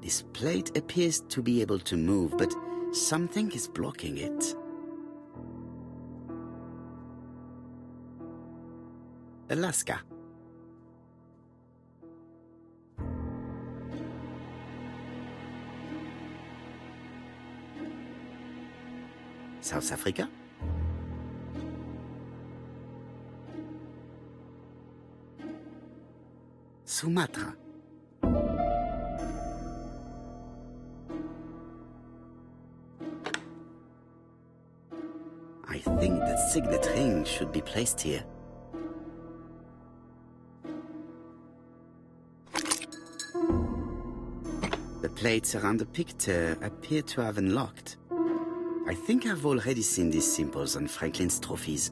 This plate appears to be able to move, but something is blocking it. Alaska. South Africa. Sumatra. I think that signet ring should be placed here. The plates around the picture appear to have unlocked. I think I've already seen these symbols on Franklin's trophies.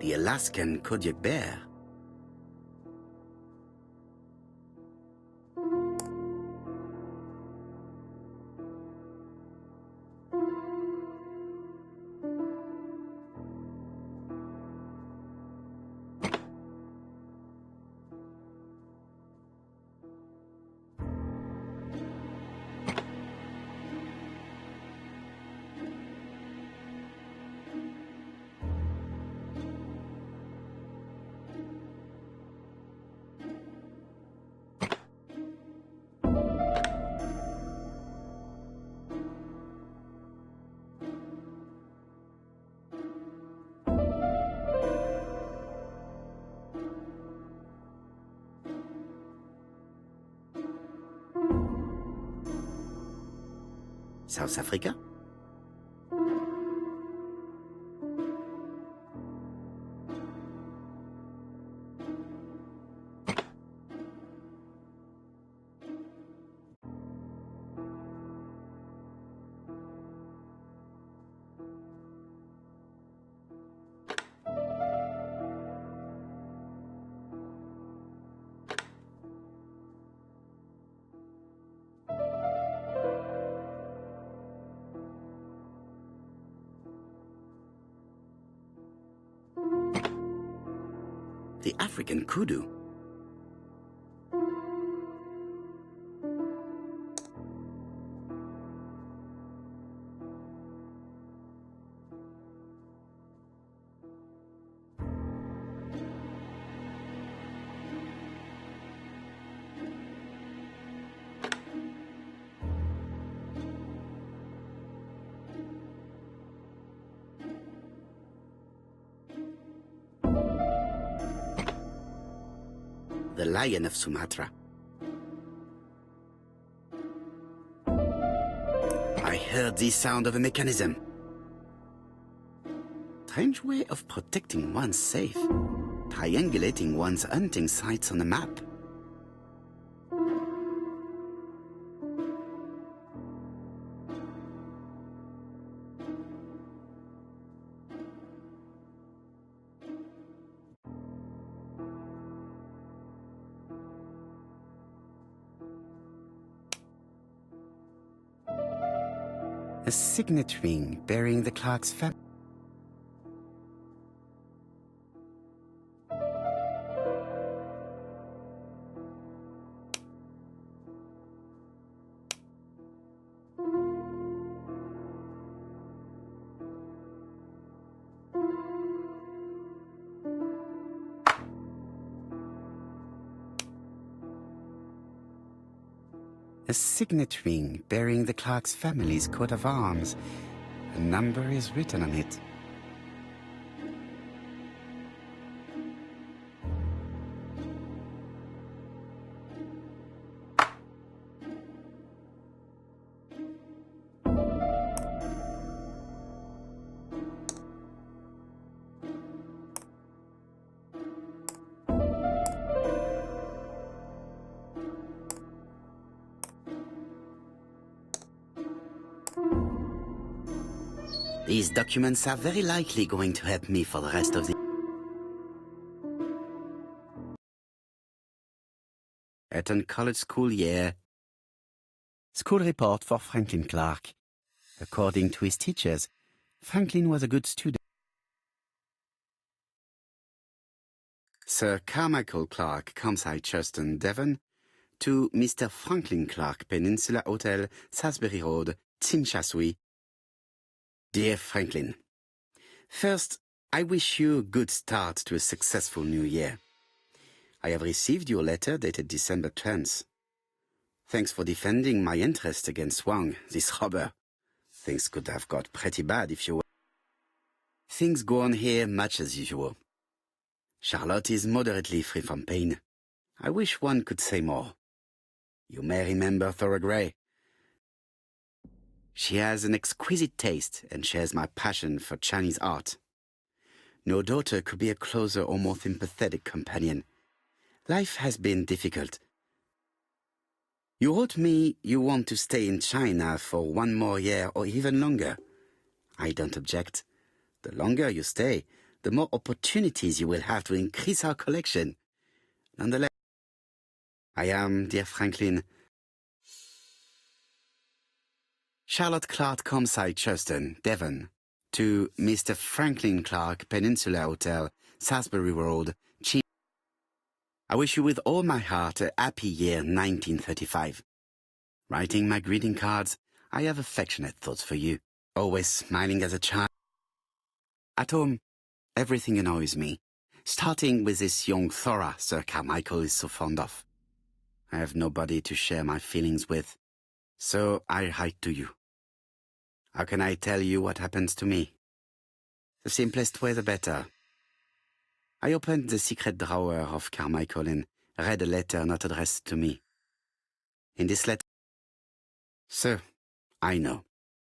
The Alaskan Kodiak bear. South Africa. The African kudu. The lion of Sumatra. I heard the sound of a mechanism. Strange way of protecting one's safe, triangulating one's hunting sites on a map. A signet ring bearing the Clark's family. A signet ring bearing the Clark's family's coat of arms. A number is written on it. These documents are very likely going to help me for the rest of the... Eton College School year. School report for Franklin Clark. According to his teachers, Franklin was a good student. Sir Carmichael Clark, Campside Churchton, Devon, to Mr. Franklin Clark, Peninsula Hotel, Salisbury Road, Tinchasui. Dear Franklin, first, I wish you a good start to a successful new year. I have received your letter dated December 10th. Thanks for defending my interest against Wang, this robber. Things could have got pretty bad if you were. Things go on here much as usual. Charlotte is moderately free from pain. I wish one could say more. You may remember Thora Gray. She has an exquisite taste and shares my passion for Chinese art. No daughter could be a closer or more sympathetic companion. Life has been difficult. You wrote me you want to stay in China for 1 more year or even longer. I don't object. The longer you stay, the more opportunities you will have to increase our collection. Nonetheless, I am, dear Franklin, Charlotte Clark, Campside Churchton, Devon, to Mr. Franklin Clark, Peninsula Hotel, Salisbury Road, I wish you with all my heart a happy year 1935. Writing my greeting cards, I have affectionate thoughts for you, always smiling as a child. At home, everything annoys me, starting with this young Thora Sir Carmichael is so fond of. I have nobody to share my feelings with, so I write to you. How can I tell you what happens to me? The simplest way the better. I opened the secret drawer of Carmichael and read a letter not addressed to me. In this letter, Sir, I know,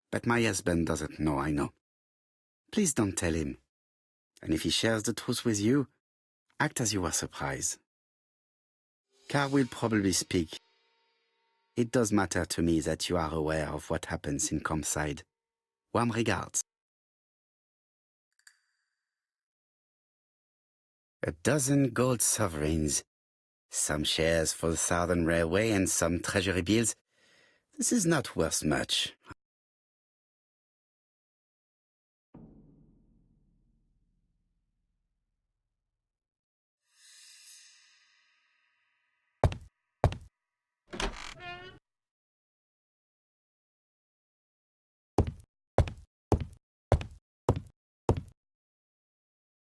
but my husband doesn't know I know. Please don't tell him. And if he shares the truth with you, act as you are surprised. Carl will probably speak. It does matter to me that you are aware of what happens in Campside. Warm regards. A dozen gold sovereigns, some shares for the Southern Railway and some treasury bills. This is not worth much.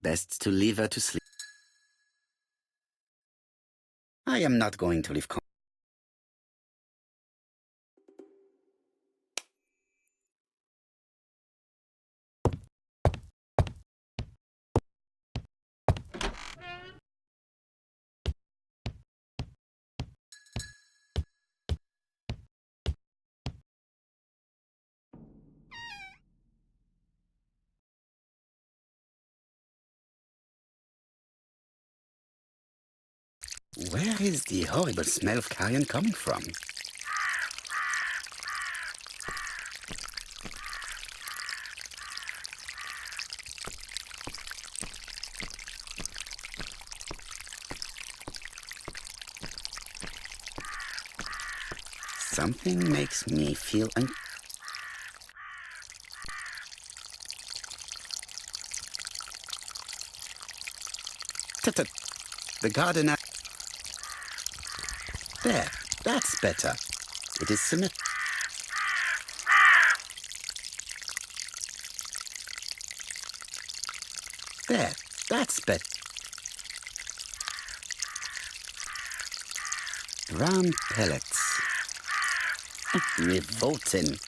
Best to leave her to sleep. I am not going to leave. Where is the horrible smell of carrion coming from? Something makes me feel Tut-tut. The gardener... There, that's better. It is symmetrical. There, that's better. Brown pellets. Revolting.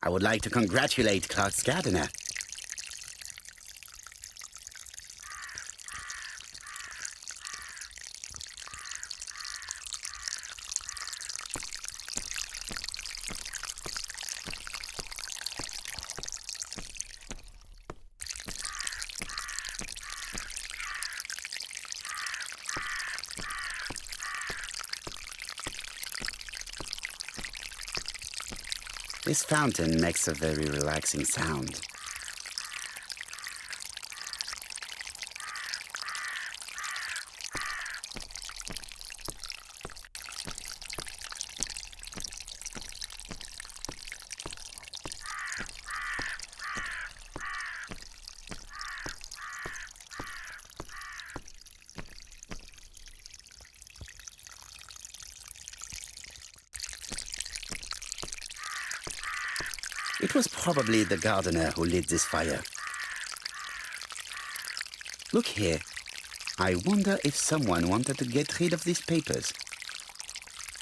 I would like to congratulate Clark's gardener. This fountain makes a very relaxing sound. It was probably the gardener who lit this fire. Look here. I wonder if someone wanted to get rid of these papers.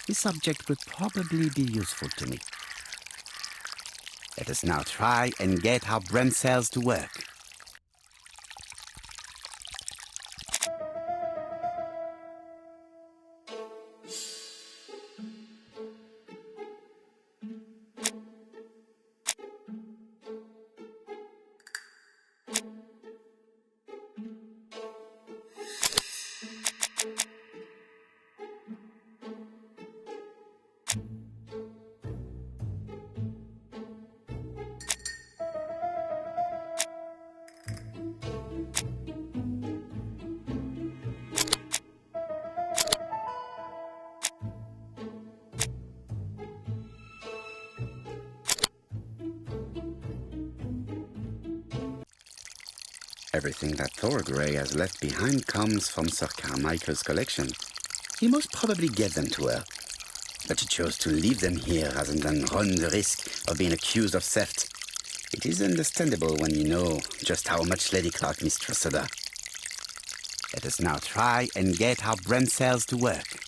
This object would probably be useful to me. Let us now try and get our brain cells to work. Everything that Thorgray has left behind comes from Sir Carmichael's collection. He most probably gave them to her, but she chose to leave them here rather than run the risk of being accused of theft. It is understandable when you know just how much Lady Clark mistrusted her. Let us now try and get our brain cells to work.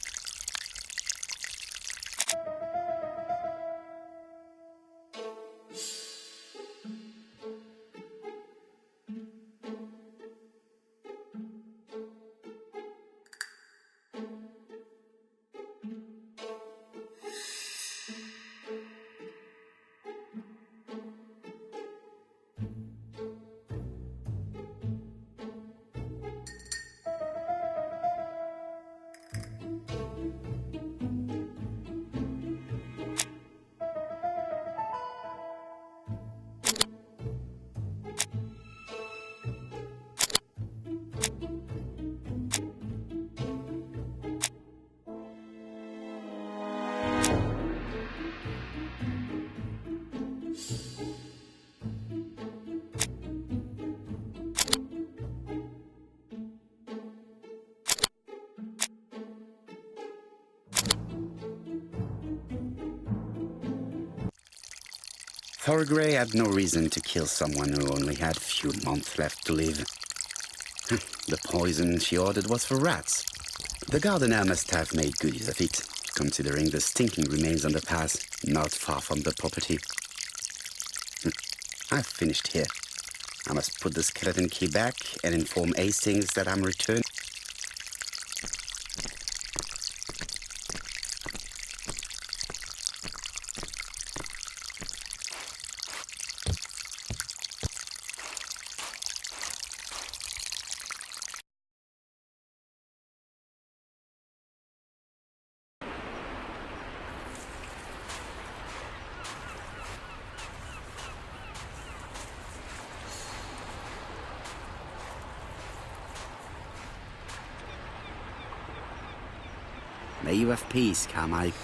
Thorgray had no reason to kill someone who only had a few months left to live. The poison she ordered was for rats. The gardener must have made good use of it, considering the stinking remains on the path not far from the property. I've finished here. I must put the skeleton key back and inform Hastings that I'm returning. May you have peace, Carmike.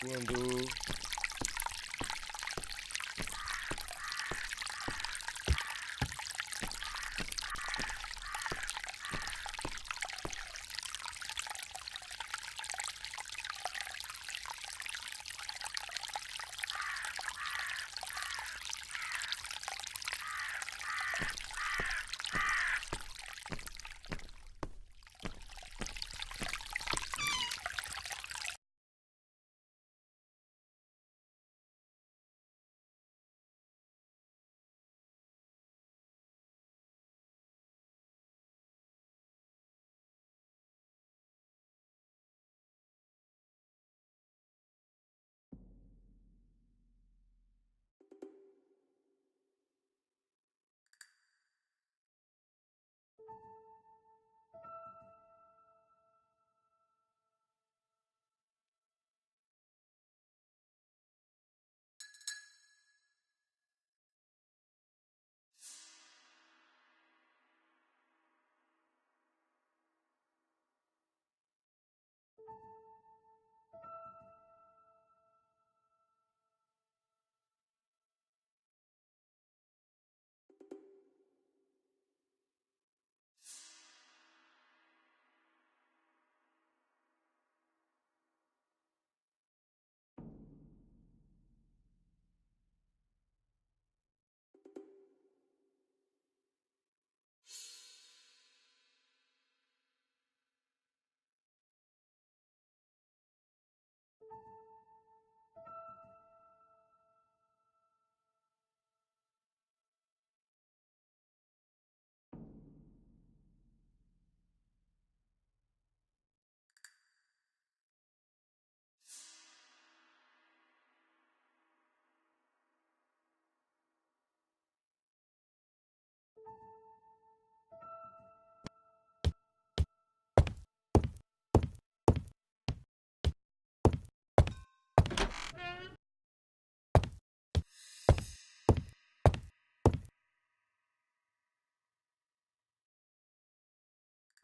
Quando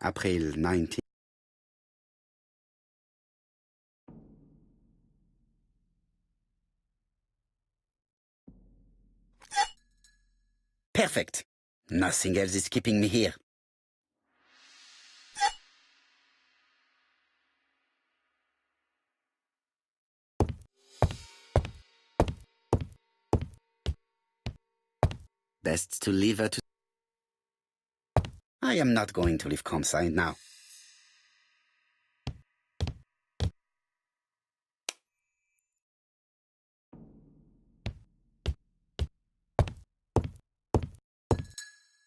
April 19. Perfect. Nothing else is keeping me here. Best to leave her to... I am not going to leave campsite now.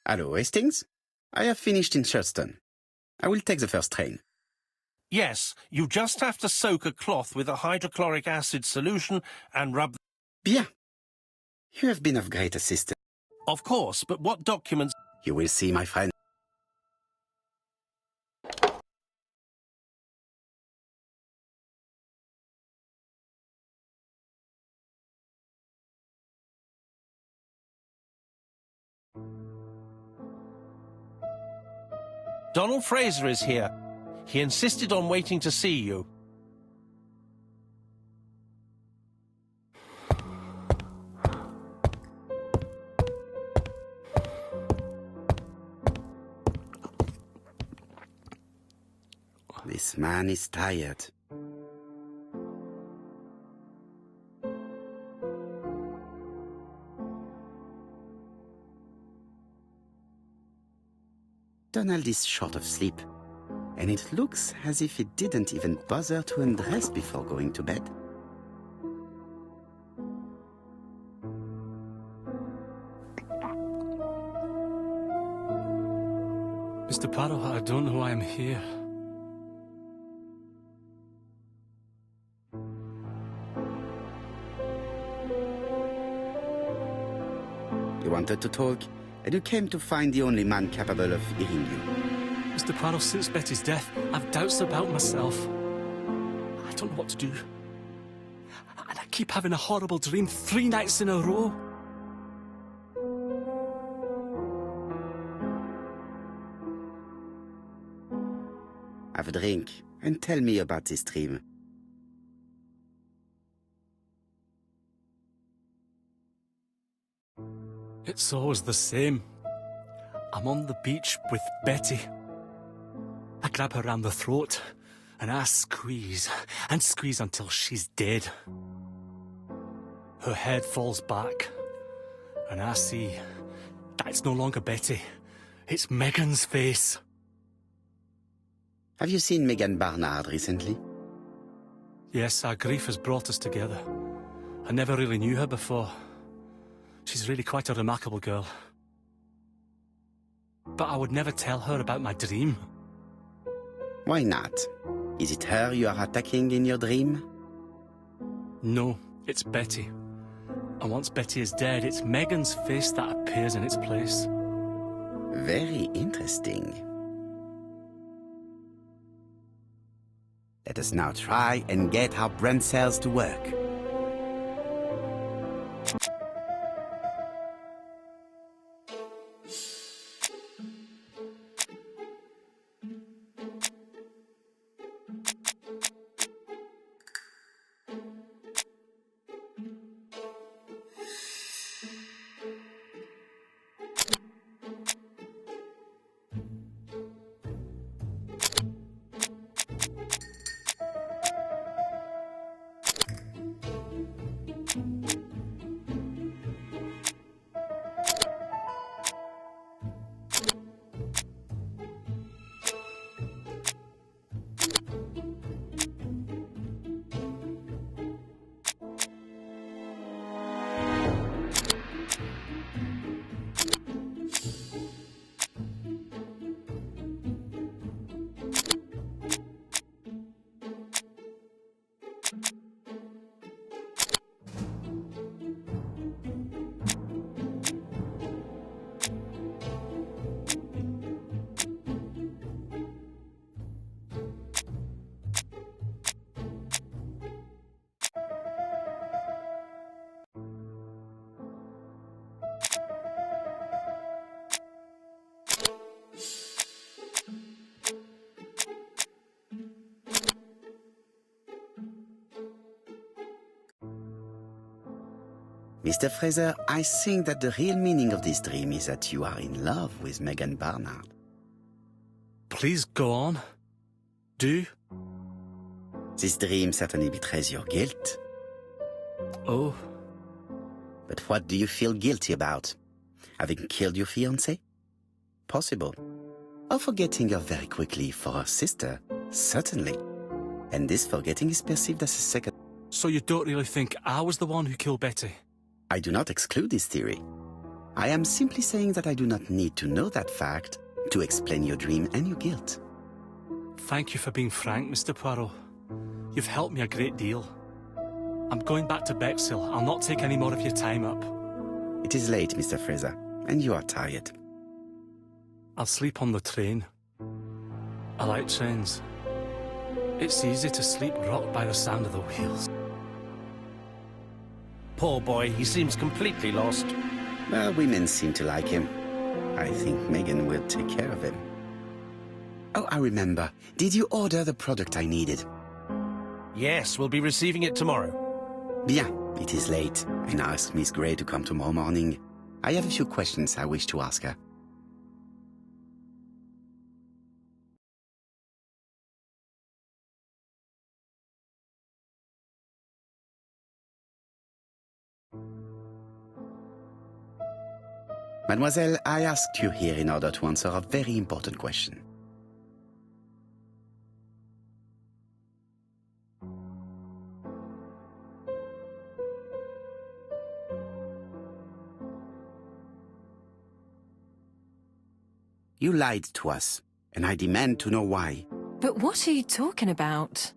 Hello, Hastings. I have finished in Charleston. I will take the first train. Yes, you just have to soak a cloth with a hydrochloric acid solution and rub... Bien. You have been of great assistance. Of course, but what documents... You will see, my friend. Donald Fraser is here. He insisted on waiting to see you. This man is tired. Donald is short of sleep, and it looks as if he didn't even bother to undress before going to bed. Mr. Parrow, I don't know why I'm here. You wanted to talk, and you came to find the only man capable of hearing you. Mr. Parrow, since Betty's death, I've doubts about myself. I don't know what to do. And I keep having a horrible dream 3 nights in a row. Have a drink, and tell me about this dream. It's always the same. I'm on the beach with Betty. I grab her round the throat, and I squeeze, and squeeze until she's dead. Her head falls back, and I see that it's no longer Betty. It's Megan's face. Have you seen Megan Barnard recently? Yes, our grief has brought us together. I never really knew her before. She's really quite a remarkable girl. But I would never tell her about my dream. Why not? Is it her you are attacking in your dream? No, it's Betty. And once Betty is dead, it's Megan's face that appears in its place. Very interesting. Let us now try and get our brain cells to work. Mr. Fraser, I think that the real meaning of this dream is that you are in love with Megan Barnard. Please go on. Do. This dream certainly betrays your guilt. Oh. But what do you feel guilty about? Having killed your fiancé? Possible. Or forgetting her very quickly for her sister? Certainly. And this forgetting is perceived as a second... So you don't really think I was the one who killed Betty? I do not exclude this theory. I am simply saying that I do not need to know that fact to explain your dream and your guilt. Thank you for being frank, Mr. Poirot. You've helped me a great deal. I'm going back to Bexhill. I'll not take any more of your time up. It is late, Mr. Fraser, and you are tired. I'll sleep on the train. I like trains. It's easy to sleep rocked by the sound of the wheels. Poor boy, he seems completely lost. Well, women seem to like him. I think Megan will take care of him. Oh, I remember. Did you order the product I needed? Yes, we'll be receiving it tomorrow. Bien, it is late, and I asked Miss Gray to come tomorrow morning. I have a few questions I wish to ask her. Mademoiselle, I asked you here in order to answer a very important question. You lied to us, and I demand to know why. But what are you talking about?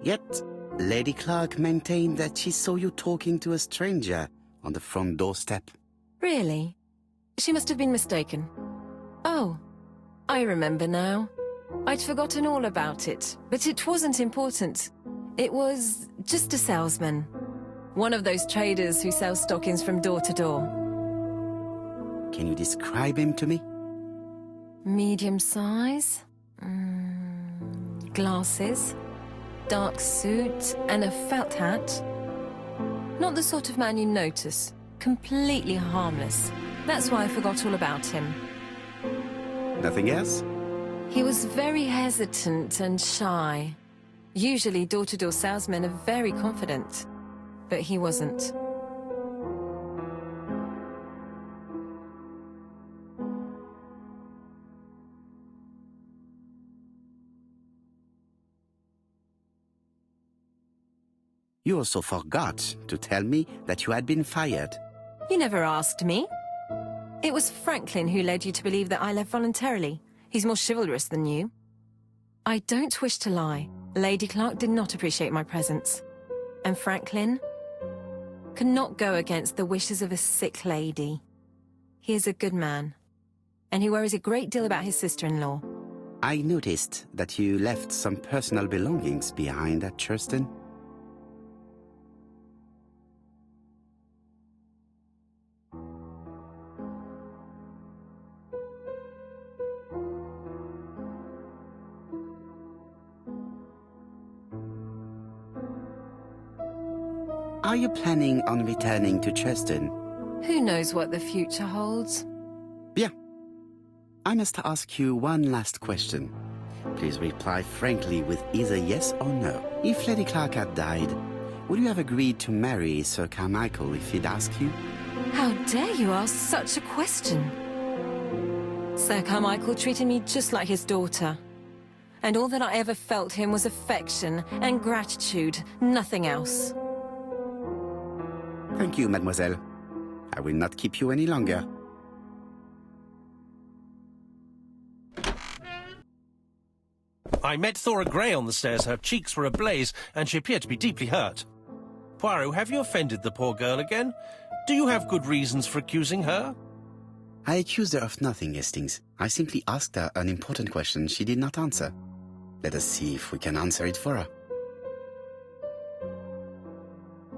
Yet, Lady Clark maintained that she saw you talking to a stranger on the front doorstep. Really? She must have been mistaken. Oh, I remember now. I'd forgotten all about it, but it wasn't important. It was just a salesman. One of those traders who sell stockings from door to door. Can you describe him to me? Medium size, glasses, dark suit, and a felt hat. Not the sort of man you notice. Completely harmless. That's why I forgot all about him. Nothing else? He was very hesitant and shy. Usually door-to-door salesmen are very confident, but he wasn't. You also forgot to tell me that you had been fired. You never asked me. It was Franklin who led you to believe that I left voluntarily. He's more chivalrous than you. I don't wish to lie. Lady Clark did not appreciate my presence. And Franklin could not go against the wishes of a sick lady. He is a good man, and he worries a great deal about his sister-in-law. I noticed that you left some personal belongings behind at Churston. Are you planning on returning to Churston? Who knows what the future holds? Bien. I must ask you one last question. Please reply frankly with either yes or no. If Lady Clark had died, would you have agreed to marry Sir Carmichael if he'd asked you? How dare you ask such a question? Sir Carmichael treated me just like his daughter. And all that I ever felt him was affection and gratitude, nothing else. Thank you, mademoiselle. I will not keep you any longer. I met Thora Gray on the stairs. Her cheeks were ablaze, and she appeared to be deeply hurt. Poirot, have you offended the poor girl again? Do you have good reasons for accusing her? I accused her of nothing, Hastings. I simply asked her an important question she did not answer. Let us see if we can answer it for her.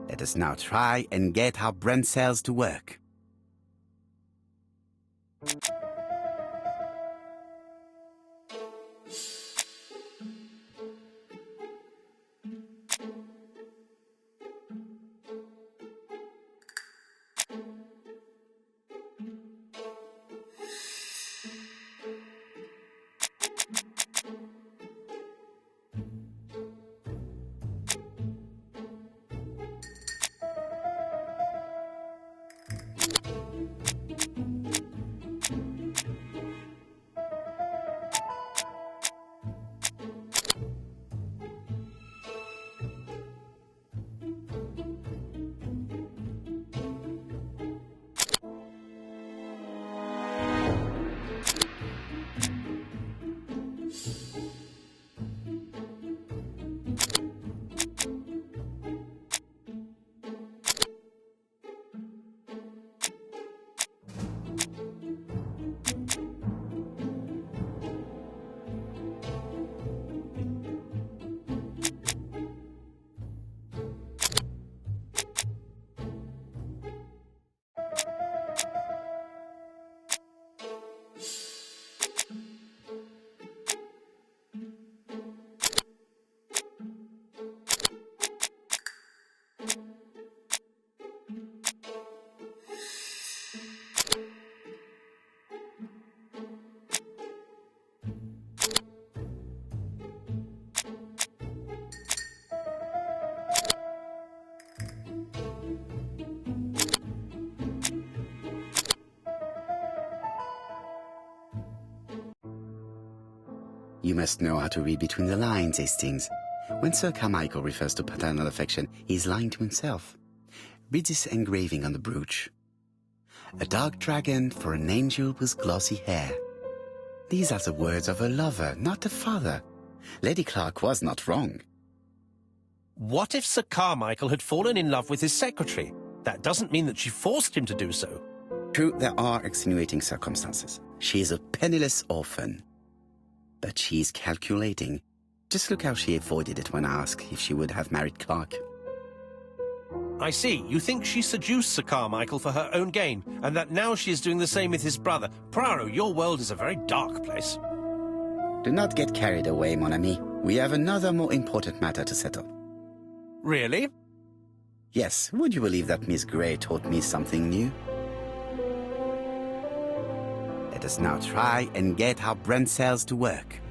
Let us now try and get our brain cells to work. You must know how to read between the lines, Hastings. When Sir Carmichael refers to paternal affection, he's lying to himself. Read this engraving on the brooch. A dark dragon for an angel with glossy hair. These are the words of a lover, not a father. Lady Clark was not wrong. What if Sir Carmichael had fallen in love with his secretary? That doesn't mean that she forced him to do so. True, there are extenuating circumstances. She is a penniless orphan. But she's calculating. Just look how she avoided it when asked if she would have married Clark. I see. You think she seduced Sir Carmichael for her own gain, and that now she is doing the same with his brother. Poirot, your world is a very dark place. Do not get carried away, mon ami. We have another more important matter to settle. Really? Yes, would you believe that Miss Grey taught me something new? Let us now try and get our brain cells to work.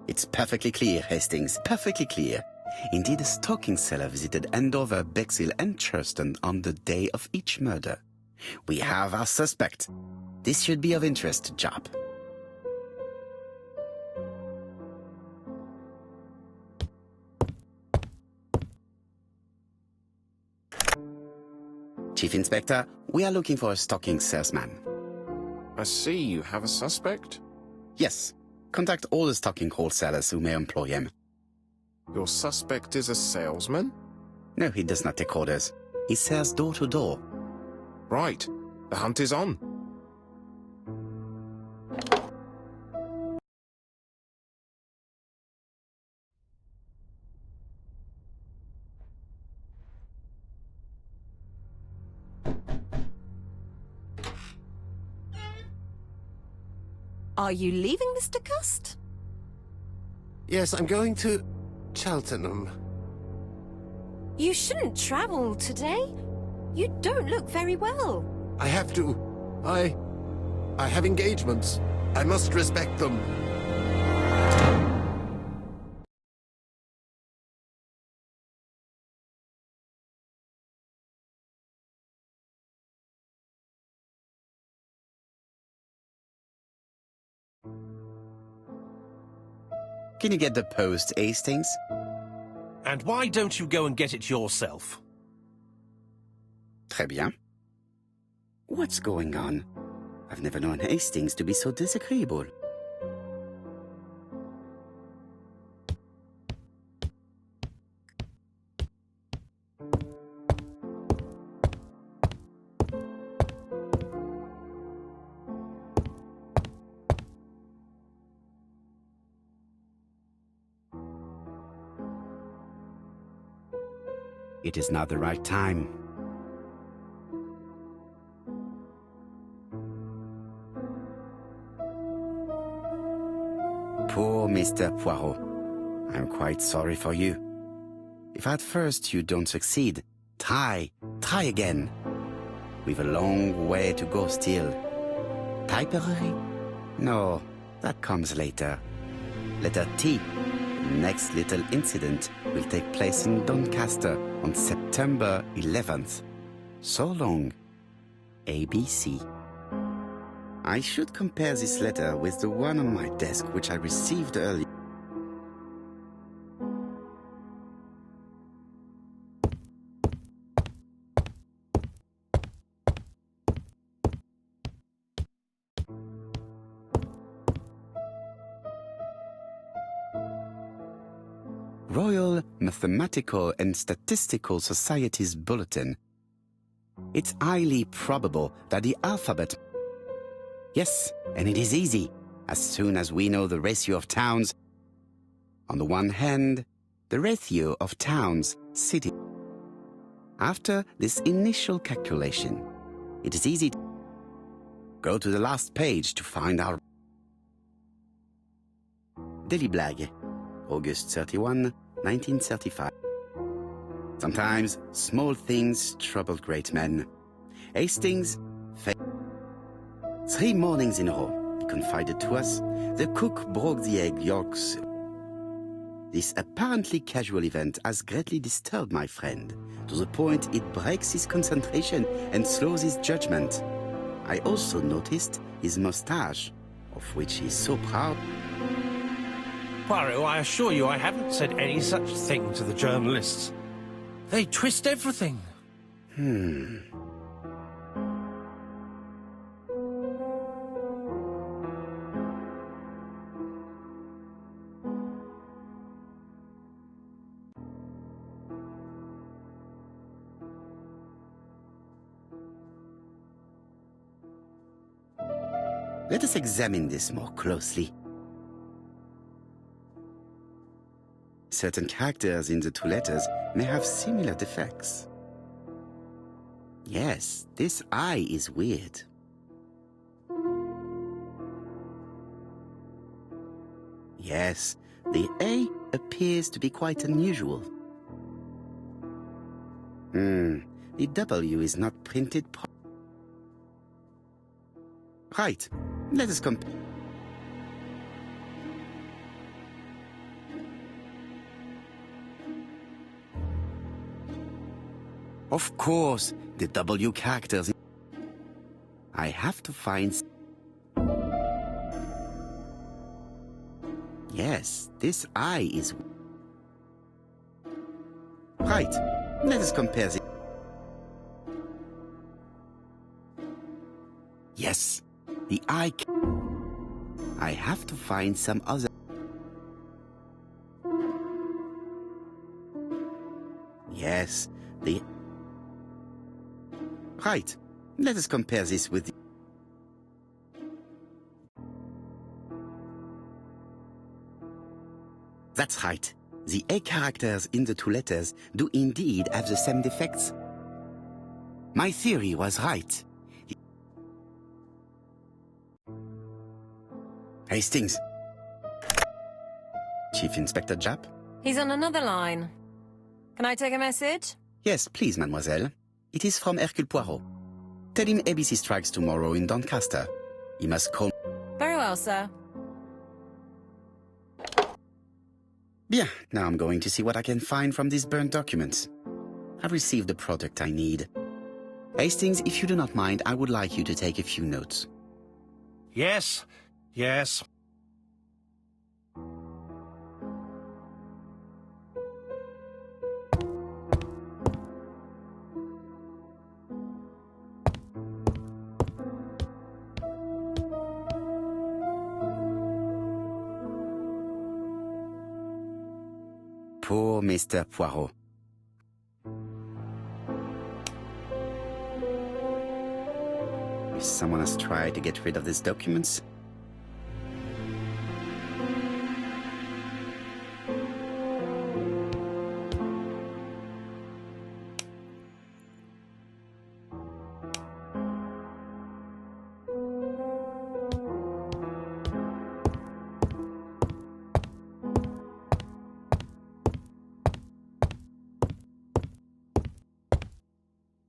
It's perfectly clear, Hastings, perfectly clear. Indeed, a stocking seller visited Andover, Bexhill and Churston on the day of each murder. We have our suspect. This should be of interest to Job. Chief Inspector, we are looking for a stocking salesman. I see you have a suspect. Yes. Contact all the stocking wholesalers who may employ him. Your suspect is a salesman? No, he does not take orders. He sells door to door. Right. The hunt is on. Are you leaving, Mr. Cust? Yes, I'm going to Cheltenham. You shouldn't travel today. You don't look very well. I have to. I have engagements. I must respect them. Can you get the post, Hastings? And why don't you go and get it yourself? Très bien. What's going on? I've never known Hastings to be so disagreeable. It is not the right time. Poor Mr. Poirot. I'm quite sorry for you. If at first you don't succeed, try again. We've a long way to go still. Typery? No, that comes later. Letter T. Next little incident will take place in Doncaster on September 11th. So long, ABC. I should compare this letter with the one on my desk which I received earlier. Royal Mathematical and Statistical Society's bulletin. It's highly probable that the alphabet... Yes, and it is easy, as soon as we know the ratio of towns. On the one hand, the ratio of towns, city. After this initial calculation, It is easy to go to the last page to find our Daily Blag, August 31, 1935. Sometimes small things trouble great men. Hastings failed. 3 mornings in a row, he confided to us, the cook broke the egg yolks. This apparently casual event has greatly disturbed my friend, to the point it breaks his concentration and slows his judgment. I also noticed his moustache, of which he's so proud. Poirot, I assure you I haven't said any such thing to the journalists. They twist everything. Let us examine this more closely. Certain characters in the 2 letters may have similar defects. Yes, this I is weird. Yes, the A appears to be quite unusual. The W is not printed properly. Right, let us compare. Of course, the W characters. I have to find. Yes, this I is. Right, let us compare the. Yes, the I. I have to find some other. Yes, the. Right. Let us compare this with the... That's right. The A characters in the 2 letters do indeed have the same defects. My theory was right. Hastings. Chief Inspector Japp? He's on another line. Can I take a message? Yes, please, mademoiselle. It is from Hercule Poirot. Tell him ABC strikes tomorrow in Doncaster. He must call... Very well, sir. Bien, now I'm going to see what I can find from these burnt documents. I've received the product I need. Hastings, if you do not mind, I would like you to take a few notes. Yes, yes. Poor Mr. Poirot. If someone has tried to get rid of these documents...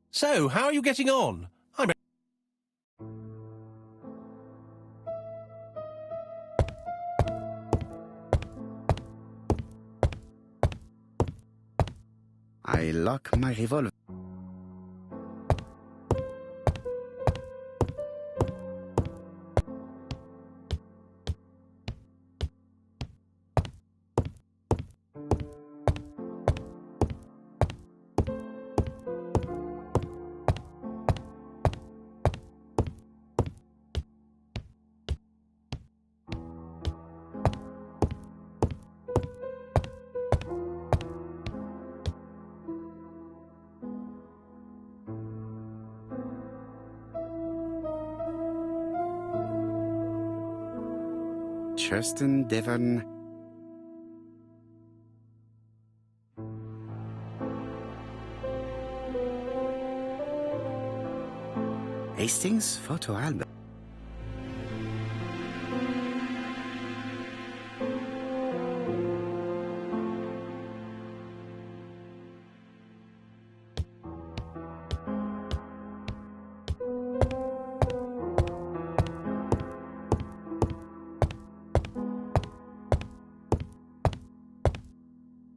So, how are you getting on? I lock my revolver. Churston, Devon. Hastings photo album.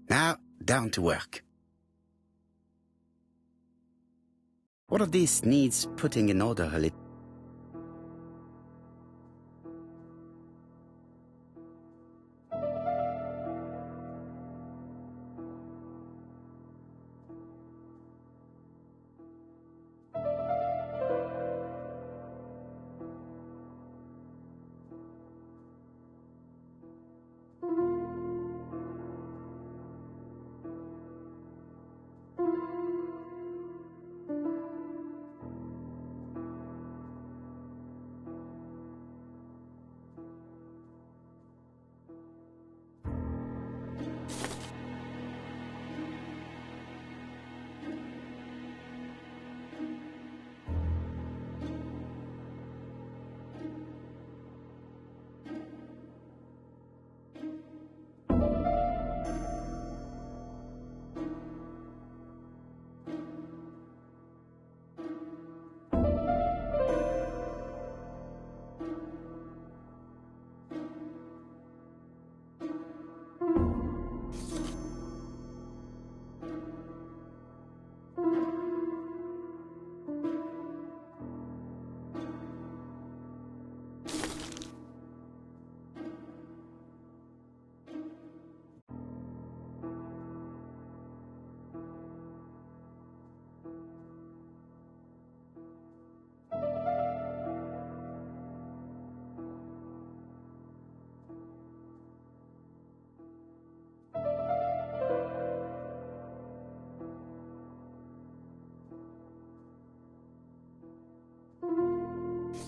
Now, down to work. What of this needs putting in order a little?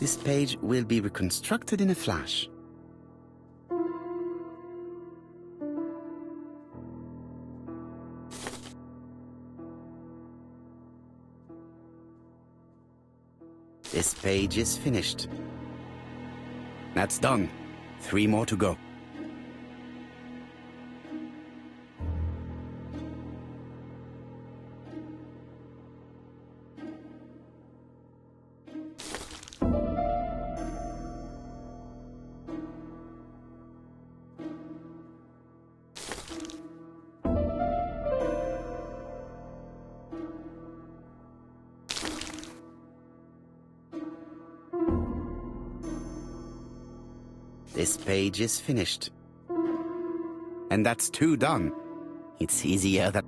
This page will be reconstructed in a flash. This page is finished. That's done. 3 more to go. This page is finished. And that's 2 done. It's easier than...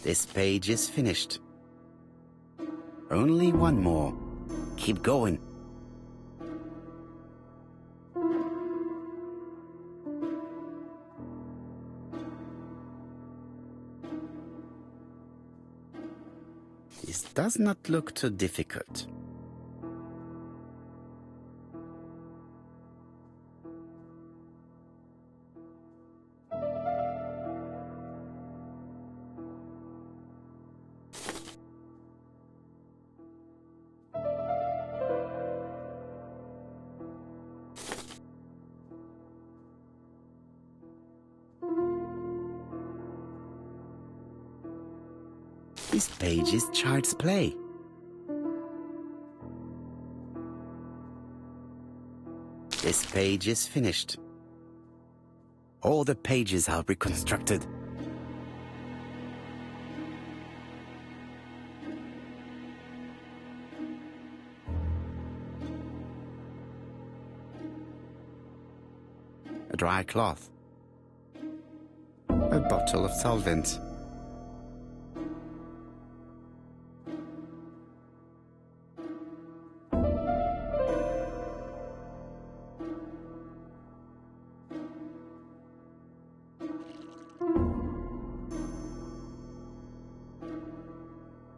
This page is finished. Only 1 more. Keep going. This does not look too difficult. This page is child's play. This page is finished. All the pages are reconstructed. A dry cloth. A bottle of solvent.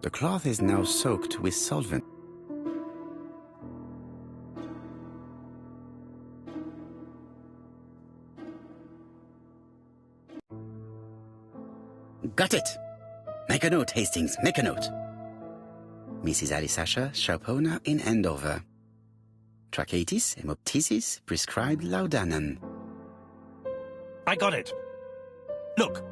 The cloth is now soaked with solvent. Got it! Make a note, Hastings, make a note. Mrs. Alice Asher, shop owner in Andover. Tracheitis, hemoptysis, prescribed laudanum. I got it. Look.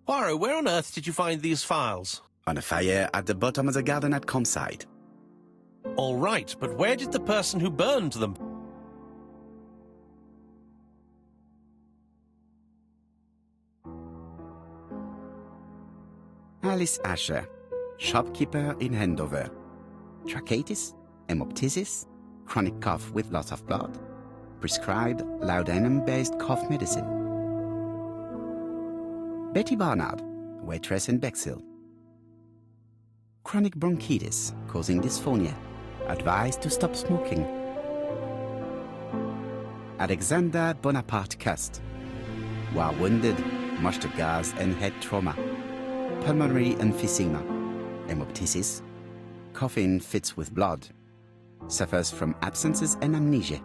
Poirot, where on earth did you find these files? On a fire at the bottom of the garden at campsite. All right, but where did the person who burned them... Alice Asher, shopkeeper in Andover. Tracheitis, hemoptysis, chronic cough with loss of blood. Prescribed laudanum-based cough medicine. Betty Barnard, waitress in Bexhill. Chronic bronchitis, causing dysphonia. Advised to stop smoking. Alexander Bonaparte Cust. While wounded, much gas and head trauma. Pulmonary emphysema. Hemoptysis. Coughing fits with blood. Suffers from absences and amnesia.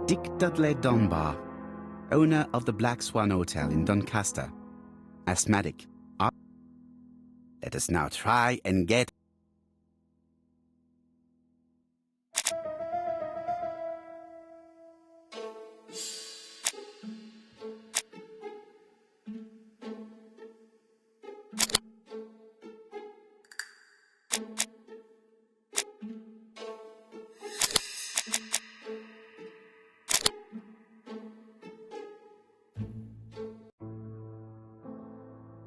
Dick Dudley Dunbar, owner of the Black Swan Hotel in Doncaster. Asthmatic. Let us now try and get...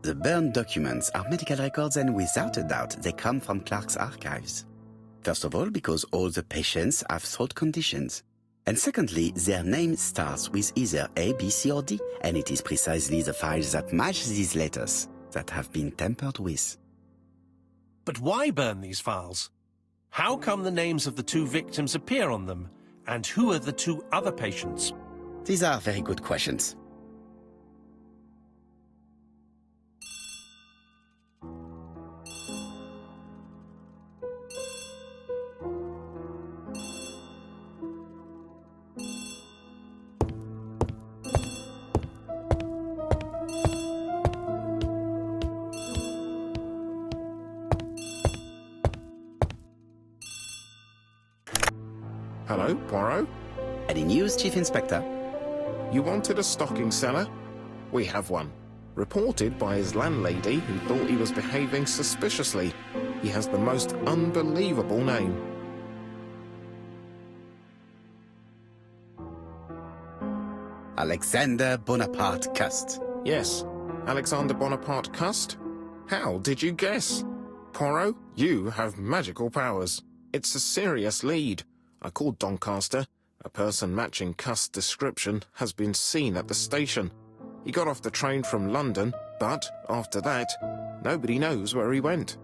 The burned documents are medical records, and without a doubt they come from Clark's archives. First of all, because all the patients have throat conditions. And secondly, their name starts with either A, B, C or D, and it is precisely the files that match these letters that have been tampered with. But why burn these files? How come the names of the two victims appear on them? And who are the two other patients? These are very good questions. Hello, Poirot? Any news, Chief Inspector? You wanted a stocking seller? We have one. Reported by his landlady, who thought he was behaving suspiciously. He has the most unbelievable name. Alexander Bonaparte Cust. Yes, Alexander Bonaparte Cust? How did you guess? Poirot, you have magical powers. It's a serious lead. I called Doncaster. A person matching Cust's description has been seen at the station. He got off the train from London, but after that, nobody knows where he went.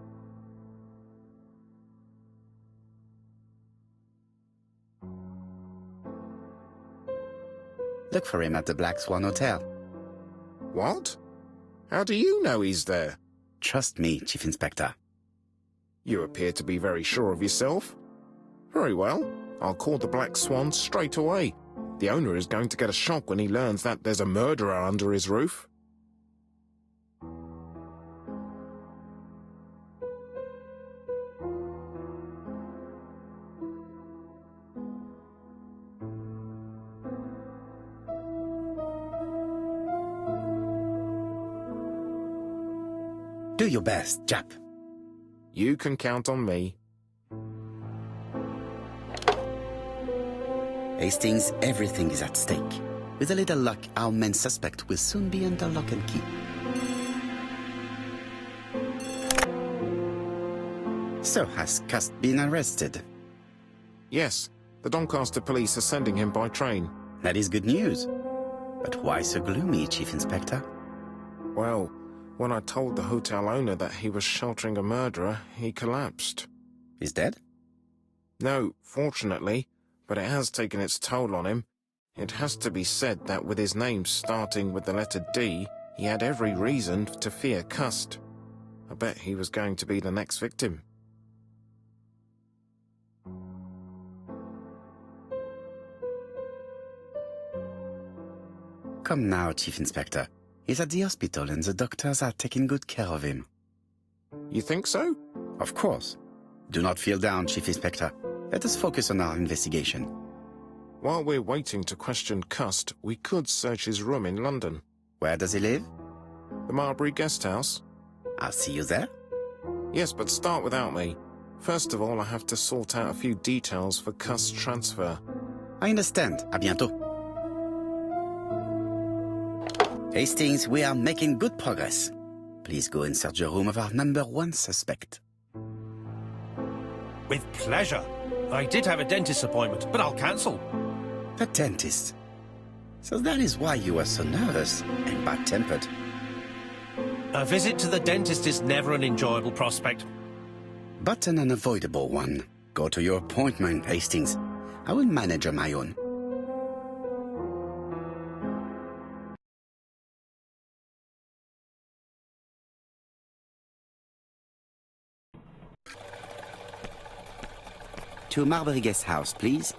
Look for him at the Black Swan Hotel. What? How do you know he's there? Trust me, Chief Inspector. You appear to be very sure of yourself. Very well. I'll call the Black Swan straight away. The owner is going to get a shock when he learns that there's a murderer under his roof. Do your best, Jap. You can count on me. Hastings, everything is at stake. With a little luck, our main suspect will soon be under lock and key. So, has Cust been arrested? Yes, the Doncaster police are sending him by train. That is good news. But why so gloomy, Chief Inspector? Well, when I told the hotel owner that he was sheltering a murderer, he collapsed. He's dead? No, fortunately, but it has taken its toll on him. It has to be said that with his name starting with the letter D, he had every reason to fear Cust. I bet he was going to be the next victim. Come now, Chief Inspector. He's at the hospital and the doctors are taking good care of him. You think so? Of course. Do not feel down, Chief Inspector. Let us focus on our investigation. While we're waiting to question Cust, we could search his room in London. Where does he live? The Marbury Guest House? I'll see you there. Yes, but start without me. First of all, I have to sort out a few details for Cust's transfer. I understand. À bientôt. Hastings, we are making good progress. Please go and search the room of our #1 suspect. With pleasure. I did have a dentist appointment, but I'll cancel. The dentist. So that is why you were so nervous and bad-tempered. A visit to the dentist is never an enjoyable prospect. But an unavoidable one. Go to your appointment, Hastings. I will manage on my own. To Marbury Guest House, please.